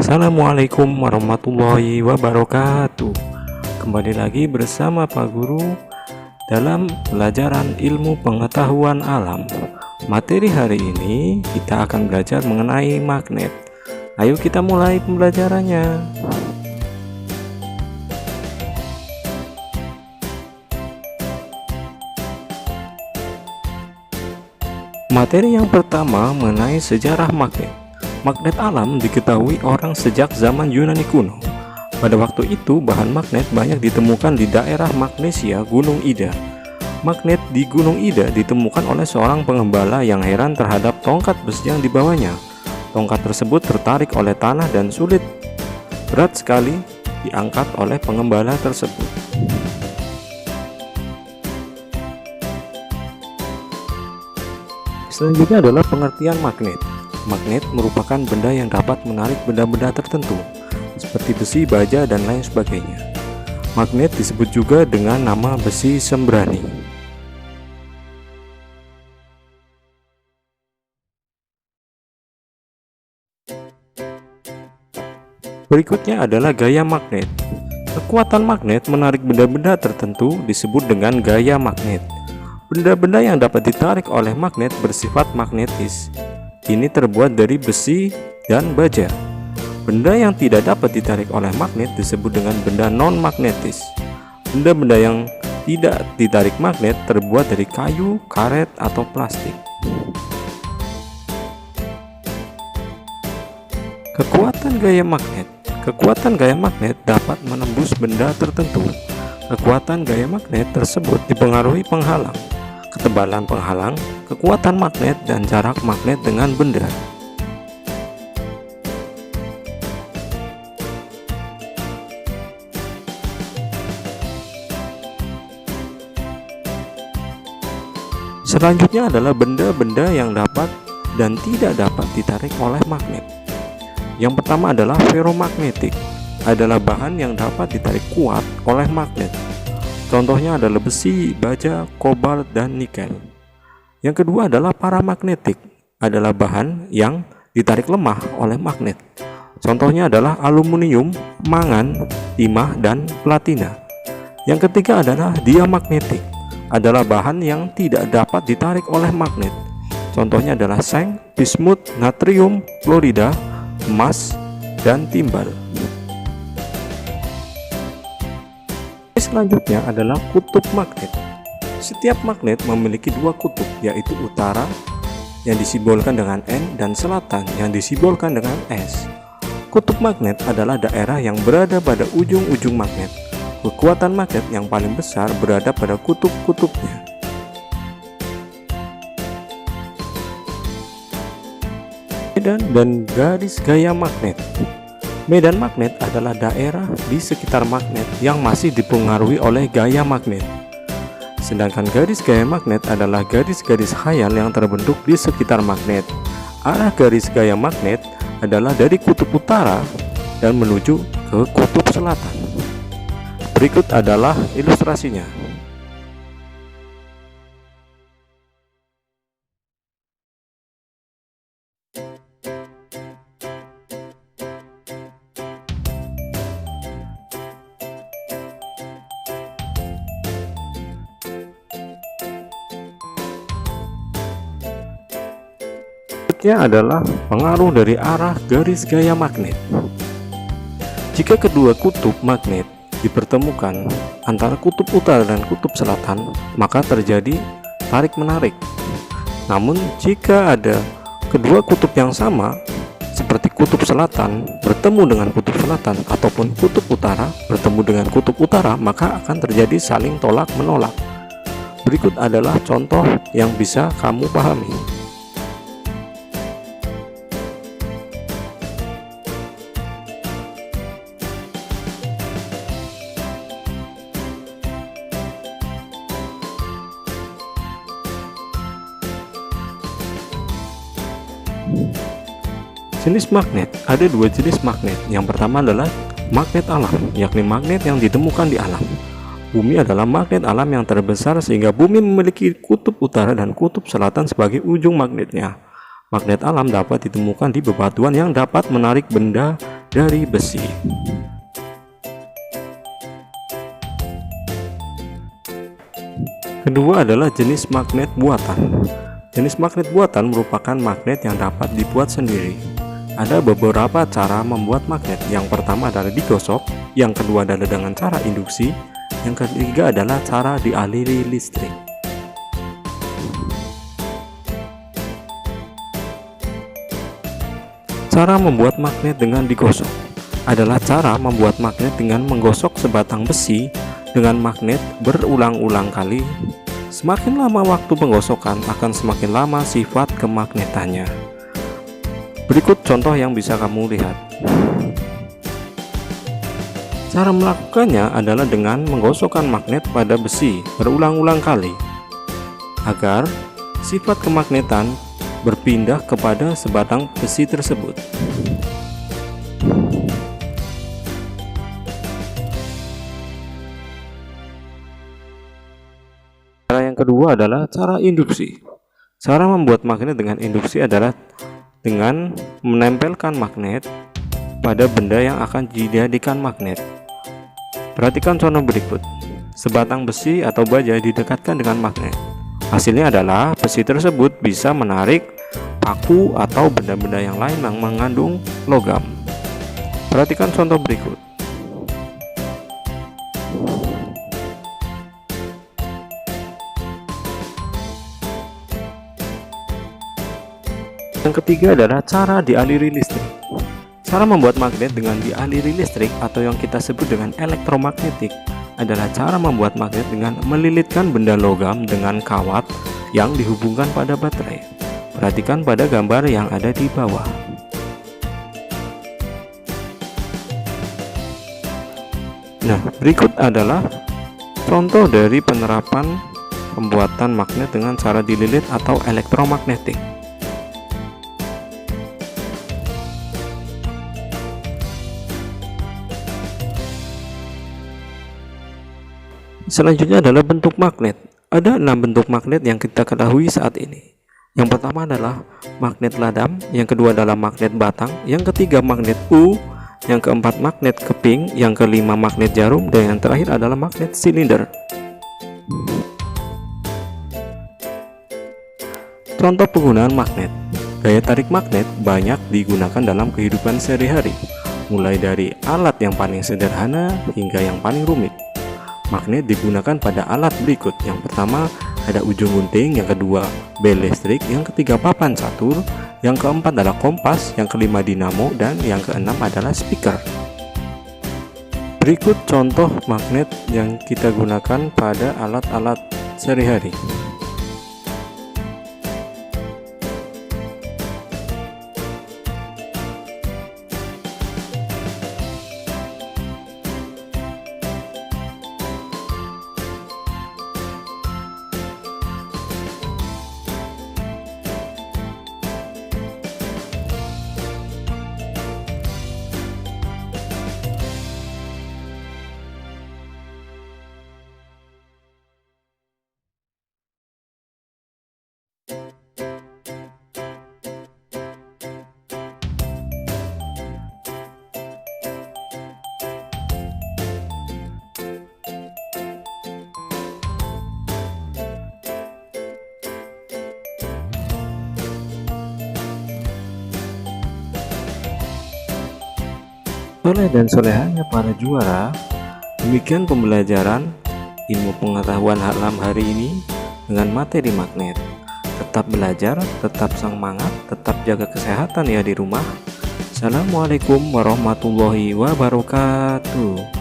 Assalamualaikum warahmatullahi wabarakatuh. Kembali lagi bersama Pak Guru dalam pelajaran ilmu pengetahuan alam. Materi hari ini kita akan belajar mengenai magnet. Ayo kita mulai pembelajarannya. Materi yang pertama mengenai sejarah magnet. Magnet alam diketahui orang sejak zaman Yunani kuno. Pada waktu itu bahan magnet banyak ditemukan di daerah Magnesia, Gunung Ida. Magnet di Gunung Ida ditemukan oleh seorang pengembala yang heran terhadap tongkat besi yang dibawanya. Tongkat tersebut tertarik oleh tanah dan sulit berat sekali diangkat oleh pengembala tersebut. Selanjutnya adalah pengertian magnet. Magnet merupakan benda yang dapat menarik benda-benda tertentu, seperti besi, baja, dan lain sebagainya. Magnet disebut juga dengan nama besi sembrani. Berikutnya adalah gaya magnet. Kekuatan magnet menarik benda-benda tertentu disebut dengan gaya magnet. Benda-benda yang dapat ditarik oleh magnet bersifat magnetis. Ini terbuat dari besi dan baja. Benda yang tidak dapat ditarik oleh magnet disebut dengan benda non-magnetis. Benda-benda yang tidak ditarik magnet terbuat dari kayu, karet, atau plastik. Kekuatan gaya magnet. Kekuatan gaya magnet dapat menembus benda tertentu. Kekuatan gaya magnet tersebut dipengaruhi penghalang, ketebalan penghalang, kekuatan magnet, dan jarak magnet dengan benda. Selanjutnya adalah benda-benda yang dapat dan tidak dapat ditarik oleh magnet. Yang pertama adalah ferromagnetik, adalah bahan yang dapat ditarik kuat oleh magnet. Contohnya adalah besi, baja, kobalt, dan nikel. Yang kedua adalah paramagnetik, adalah bahan yang ditarik lemah oleh magnet. Contohnya adalah aluminium, mangan, timah, dan platina. Yang ketiga adalah diamagnetik, adalah bahan yang tidak dapat ditarik oleh magnet. Contohnya adalah seng, bismut, natrium, klorida, emas, dan timbal. Selanjutnya adalah kutub magnet. Setiap magnet memiliki dua kutub, yaitu utara yang disimbolkan dengan N dan selatan yang disimbolkan dengan S. Kutub magnet adalah daerah yang berada pada ujung-ujung magnet. Kekuatan magnet yang paling besar berada pada kutub-kutubnya. Medan dan garis gaya magnet. Medan magnet adalah daerah di sekitar magnet yang masih dipengaruhi oleh gaya magnet. Sedangkan garis gaya magnet adalah garis-garis khayal yang terbentuk di sekitar magnet. Arah garis gaya magnet adalah dari kutub utara dan menuju ke kutub selatan. Berikut adalah ilustrasinya. Berikutnya adalah pengaruh dari arah garis gaya magnet. Jika kedua kutub magnet dipertemukan antara kutub utara dan kutub selatan, maka terjadi tarik-menarik. Namun jika ada kedua kutub yang sama, seperti kutub selatan bertemu dengan kutub selatan ataupun kutub utara bertemu dengan kutub utara, maka akan terjadi saling tolak-menolak. Berikut adalah contoh yang bisa kamu pahami. Jenis magnet, ada dua jenis magnet. Yang pertama adalah magnet alam, yakni magnet yang ditemukan di alam. Bumi adalah magnet alam yang terbesar sehingga bumi memiliki kutub utara dan kutub selatan sebagai ujung magnetnya. Magnet alam dapat ditemukan di bebatuan yang dapat menarik benda dari besi. Kedua adalah jenis magnet buatan. Jenis magnet buatan merupakan magnet yang dapat dibuat sendiri. Ada beberapa cara membuat magnet. Yang pertama adalah digosok, yang kedua adalah dengan cara induksi, yang ketiga adalah cara dialiri listrik. Cara membuat magnet dengan digosok adalah cara membuat magnet dengan menggosok sebatang besi dengan magnet berulang-ulang kali. Semakin lama waktu penggosokan, akan semakin lama sifat kemagnetannya. Berikut contoh yang bisa kamu lihat. Cara melakukannya adalah dengan menggosokkan magnet pada besi berulang-ulang kali agar sifat kemagnetan berpindah kepada sebatang besi tersebut. Cara yang kedua adalah cara induksi. Cara membuat magnet dengan induksi adalah dengan menempelkan magnet pada benda yang akan dijadikan magnet. Perhatikan contoh berikut. Sebatang besi atau baja didekatkan dengan magnet. Hasilnya adalah besi tersebut bisa menarik paku atau benda-benda yang lain yang mengandung logam. Perhatikan contoh berikut. Yang ketiga adalah cara dialiri listrik. Cara membuat magnet dengan dialiri listrik atau yang kita sebut dengan elektromagnetik adalah cara membuat magnet dengan melilitkan benda logam dengan kawat yang dihubungkan pada baterai. Perhatikan pada gambar yang ada di bawah. Nah, berikut adalah contoh dari penerapan pembuatan magnet dengan cara dililit atau elektromagnetik. Selanjutnya adalah bentuk magnet. Ada 6 bentuk magnet yang kita ketahui saat ini. Yang pertama adalah magnet ladam, yang kedua adalah magnet batang, yang ketiga magnet U, yang keempat magnet keping, yang kelima magnet jarum, dan yang terakhir adalah magnet silinder. Contoh penggunaan magnet. Gaya tarik magnet banyak digunakan dalam kehidupan sehari-hari, mulai dari alat yang paling sederhana hingga yang paling rumit. Magnet digunakan pada alat berikut. Yang pertama ada ujung gunting, yang kedua bel listrik, yang ketiga papan catur, yang keempat adalah kompas, yang kelima dinamo, dan yang keenam adalah speaker. Berikut contoh magnet yang kita gunakan pada alat-alat sehari-hari. Soleh dan solehanya para juara. Demikian pembelajaran ilmu pengetahuan alam hari ini dengan materi magnet. Tetap belajar, tetap semangat, tetap jaga kesehatan ya di rumah. Assalamualaikum warahmatullahi wabarakatuh.